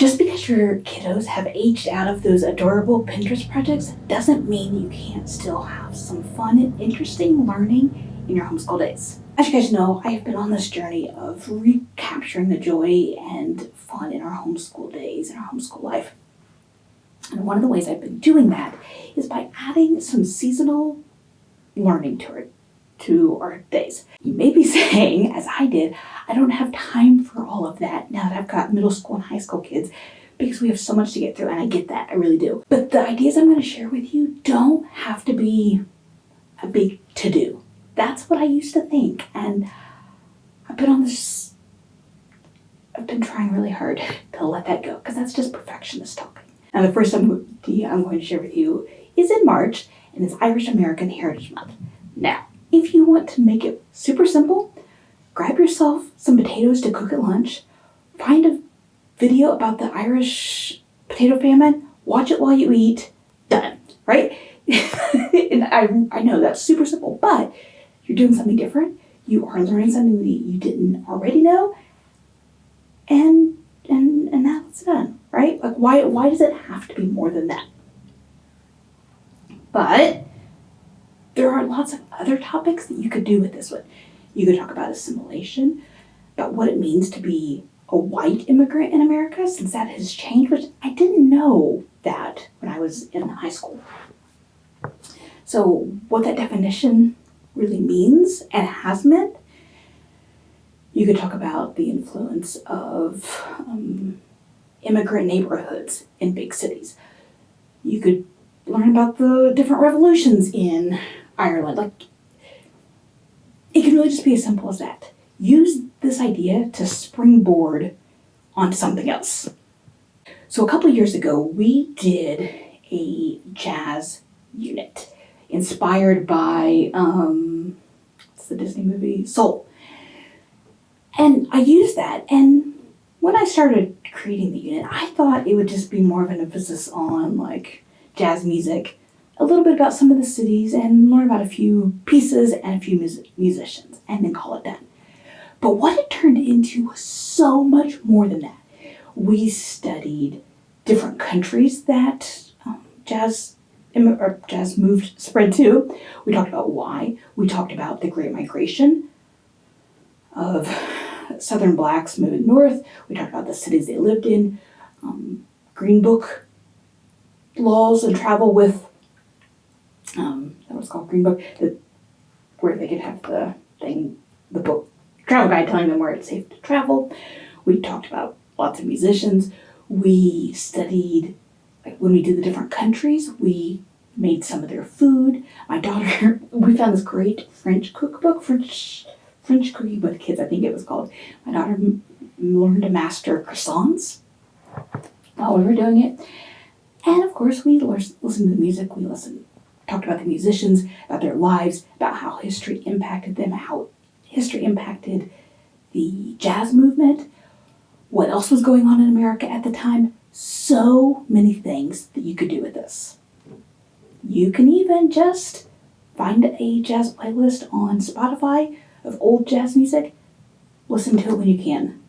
Just because your kiddos have aged out of those adorable Pinterest projects doesn't mean you can't still have some fun and interesting learning in your homeschool days. As you guys know, I've been on this journey of recapturing the joy and fun in our homeschool days, in our homeschool life. And one of the ways I've been doing that is by adding some seasonal learning to our days. You may be saying, as I did, I don't have time for all of that now that I've got middle school and high school kids because we have so much to get through, and I get that, I really do. But the ideas I'm going to share with you don't have to be a big to-do. That's what I used to think, and I've been trying really hard to let that go because that's just perfectionist talking. Now the first idea I'm going to share with you is in March, and it's Irish American Heritage Month. Now, if you want to make it super simple, grab yourself some potatoes to cook at lunch, find a video about the Irish potato famine, watch it while you eat, done, right? And I know that's super simple, but you're doing something different. You are learning something that you didn't already know, and now it's done, right? Like why does it have to be more than that? But there are lots of other topics that you could do with this one. You could talk about assimilation, about what it means to be a white immigrant in America, since that has changed, which I didn't know that when I was in high school. So what that definition really means and has meant. You could talk about the influence of immigrant neighborhoods in big cities. You could learn about the different revolutions in Ireland. Like, it can really just be as simple as that. Use this idea to springboard onto something else. So a couple years ago, we did a jazz unit inspired by, what's the Disney movie? Soul. And I used that, and when I started creating the unit, I thought it would just be more of an emphasis on like jazz music, a little bit about some of the cities, and learn about a few pieces and a few musicians, and then call it done. But what it turned into was so much more than that. We studied different countries that jazz spread to. We talked about why. We talked about the Great Migration of Southern Blacks moving north. We talked about the cities they lived in, Green Book laws and travel with, that was called Green Book, where they could have the book travel guide telling them where it's safe to travel. We talked about lots of musicians. We studied, like when we did the different countries, we made some of their food. My daughter, we found this great French cookbook, French Cooking with Kids, I think it was called. My daughter learned to master croissants while we were doing it. And of course, we listened to the music. We talked about the musicians, about their lives, about how history impacted them, how history impacted the jazz movement, what else was going on in America at the time. So many things that you could do with this. You can even just find a jazz playlist on Spotify of old jazz music, listen to it when you can,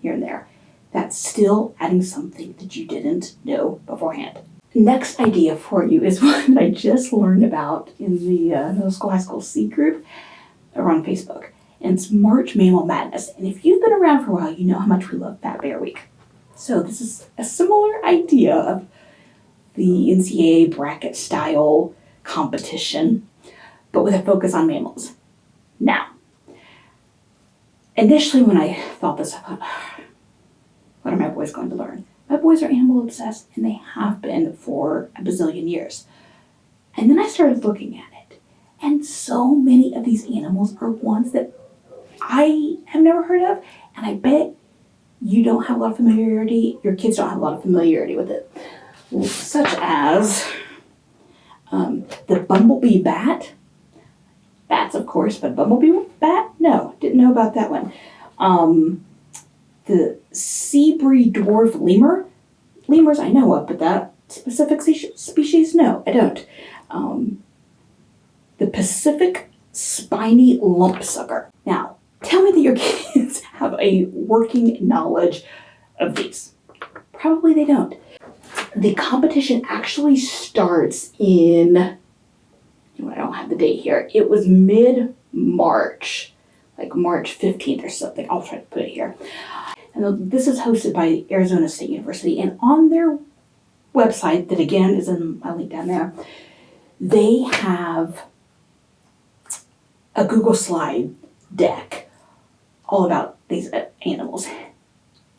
here and there. That's still adding something that you didn't know beforehand. Next idea for you is one that I just learned about in the middle school, high school C group over on Facebook. And it's March Mammal Madness. And if you've been around for a while, you know how much we love Fat Bear Week. So this is a similar idea of the NCAA bracket style competition, but with a focus on mammals. Now, initially when I thought this, I thought, what are my boys going to learn? My boys are animal obsessed, and they have been for a bazillion years. And then I started looking at it, and so many of these animals are ones that I have never heard of, and I bet you don't have a lot of familiarity, your kids don't have a lot of familiarity with it. Such as the bumblebee bat. Bats, of course, but bumblebee bat? No, didn't know about that one. The sea-breed dwarf lemur. Lemurs I know of, but that specific species, no, I don't. The Pacific spiny lumpsucker. Now, tell me that your kids have a working knowledge of these. Probably they don't. The competition actually starts in, I don't have the date here. It was mid-March, like March 15th or something. I'll try to put it here. And this is hosted by Arizona State University. And on their website, that again is in my link down there, they have a Google slide deck all about these animals.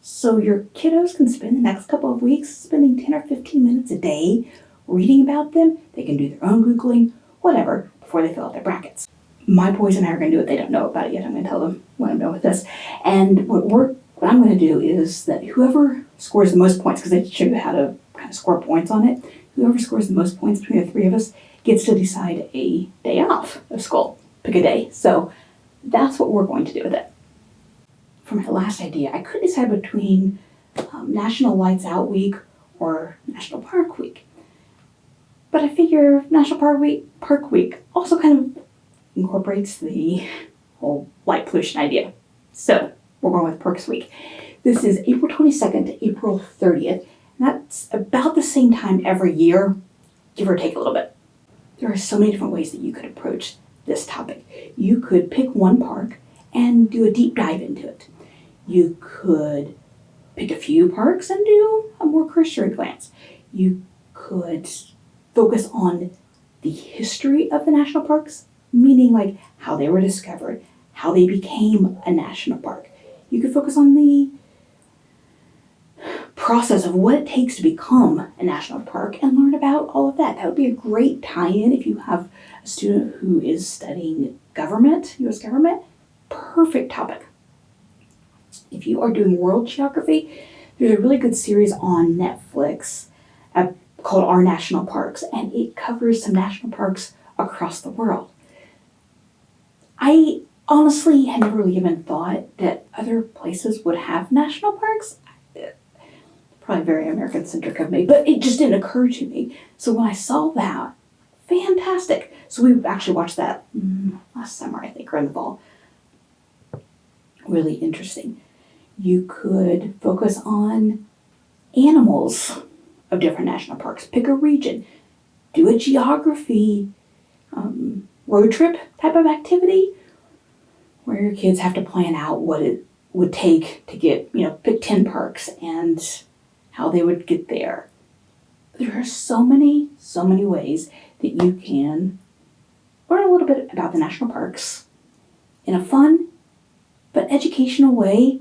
So your kiddos can spend the next couple of weeks spending 10 or 15 minutes a day reading about them. They can do their own Googling, whatever, before they fill out their brackets. My boys and I are going to do it. They don't know about it yet. I'm going to tell them when I'm done with this. And what I'm going to do is that whoever scores the most points, because they show you how to kind of score points on it, whoever scores the most points between the three of us gets to decide a day off of school. Pick a day. So that's what we're going to do with it. For my last idea, I couldn't decide between National Lights Out Week or National Park Week. But I figure National Park Week also kind of incorporates the whole light pollution idea. So we're going with Parks Week. This is April 22nd to April 30th. And that's about the same time every year, give or take a little bit. There are so many different ways that you could approach this topic. You could pick one park and do a deep dive into it. You could pick a few parks and do a more cursory glance. You could focus on the history of the national parks, meaning like how they were discovered, how they became a national park. You could focus on the process of what it takes to become a national park and learn about all of that. That would be a great tie-in if you have a student who is studying government, U.S. government. Perfect topic. If you are doing world geography, there's a really good series on Netflix called Our National Parks, and it covers some national parks across the world. I honestly had never really even thought that other places would have national parks. Probably very American-centric of me, but it just didn't occur to me. So when I saw that, fantastic. So we actually watched that last summer, I think, or in the fall. Really interesting. You could focus on animals of different national parks. Pick a region. Do a geography road trip type of activity where your kids have to plan out what it would take to get, pick 10 parks and how they would get there. There are so many ways that you can learn a little bit about the national parks in a fun but educational way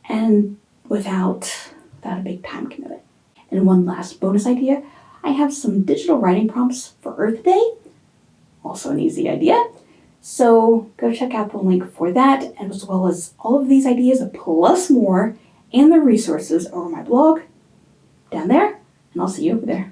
and without a big time commitment. And one last bonus idea, I have some digital writing prompts for Earth Day, also an easy idea. So go check out the link for that, as well as all of these ideas plus more and the resources over my blog down there, and I'll see you over there.